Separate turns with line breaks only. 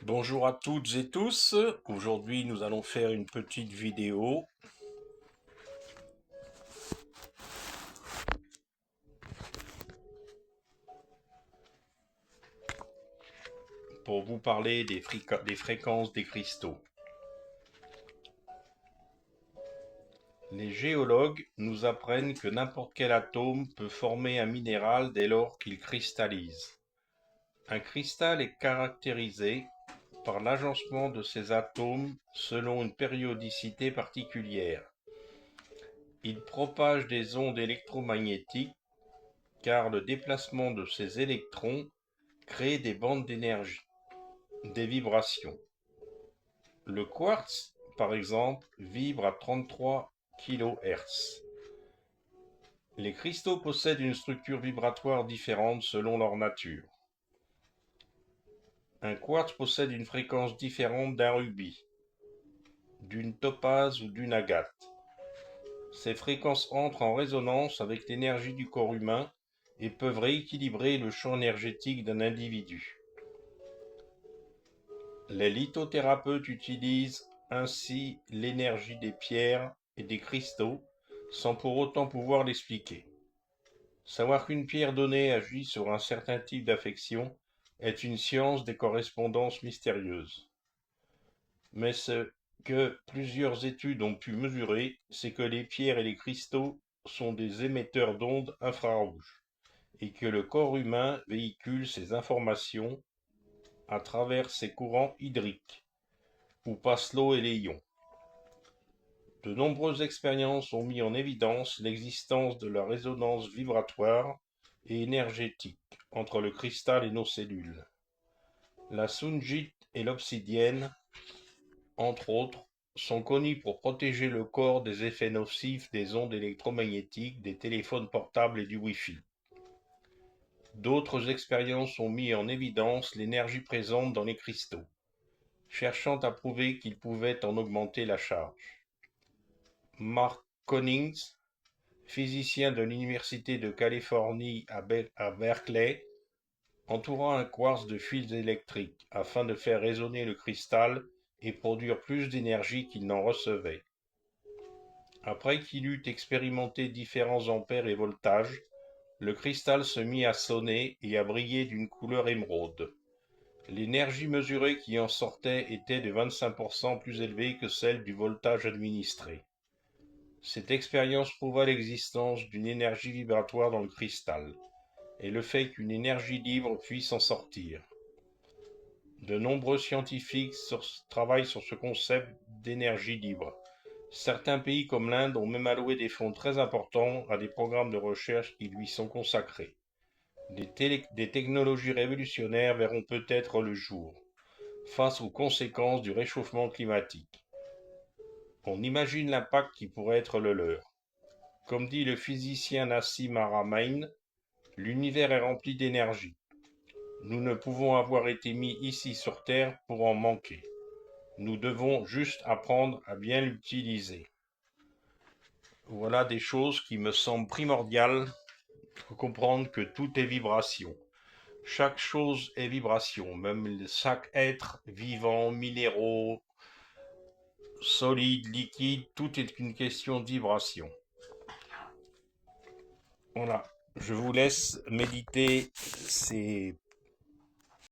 Bonjour à toutes et tous. Aujourd'hui, nous allons faire une petite vidéo pour vous parler des fréquences des cristaux. Les géologues nous apprennent que n'importe quel atome peut former un minéral dès lors qu'il cristallise. Un cristal est caractérisé par l'agencement de ses atomes selon une périodicité particulière. Il propage des ondes électromagnétiques car le déplacement de ces électrons crée des bandes d'énergie, des vibrations. Le quartz, par exemple, vibre à 33 kHz. Les cristaux possèdent une structure vibratoire différente selon leur nature. Un quartz possède une fréquence différente d'un rubis, d'une topaze ou d'une agate. Ces fréquences entrent en résonance avec l'énergie du corps humain et peuvent rééquilibrer le champ énergétique d'un individu. Les lithothérapeutes utilisent ainsi l'énergie des pierres et des cristaux sans pour autant pouvoir l'expliquer. Savoir qu'une pierre donnée agit sur un certain type d'affection est une science des correspondances mystérieuses. Mais ce que plusieurs études ont pu mesurer, c'est que les pierres et les cristaux sont des émetteurs d'ondes infrarouges et que le corps humain véhicule ces informations à travers ses courants hydriques, où passent l'eau et les ions. De nombreuses expériences ont mis en évidence l'existence de la résonance vibratoire et énergétique entre le cristal et nos cellules. La sungite et l'obsidienne, entre autres, sont connues pour protéger le corps des effets nocifs des ondes électromagnétiques, des téléphones portables et du Wi-Fi. D'autres expériences ont mis en évidence l'énergie présente dans les cristaux, cherchant à prouver qu'ils pouvaient en augmenter la charge. Mark Connings, physicien de l'Université de Californie à Berkeley, entoura un quartz de fils électriques afin de faire résonner le cristal et produire plus d'énergie qu'il n'en recevait. Après qu'il eut expérimenté différents ampères et voltages, le cristal se mit à sonner et à briller d'une couleur émeraude. L'énergie mesurée qui en sortait était de 25% plus élevée que celle du voltage administré. Cette expérience prouva l'existence d'une énergie vibratoire dans le cristal et le fait qu'une énergie libre puisse en sortir. De nombreux scientifiques travaillent sur ce concept d'énergie libre. Certains pays comme l'Inde ont même alloué des fonds très importants à des programmes de recherche qui lui sont consacrés. Des technologies révolutionnaires verront peut-être le jour face aux conséquences du réchauffement climatique. On imagine l'impact qui pourrait être le leur. Comme dit le physicien Nassim Haramein, l'univers est rempli d'énergie. Nous ne pouvons avoir été mis ici sur Terre pour en manquer. Nous devons juste apprendre à bien l'utiliser. Voilà des choses qui me semblent primordiales pour comprendre que tout est vibration. Chaque chose est vibration, même chaque être vivant, minéraux, solide, liquide, tout est une question de vibration. Voilà, je vous laisse méditer ces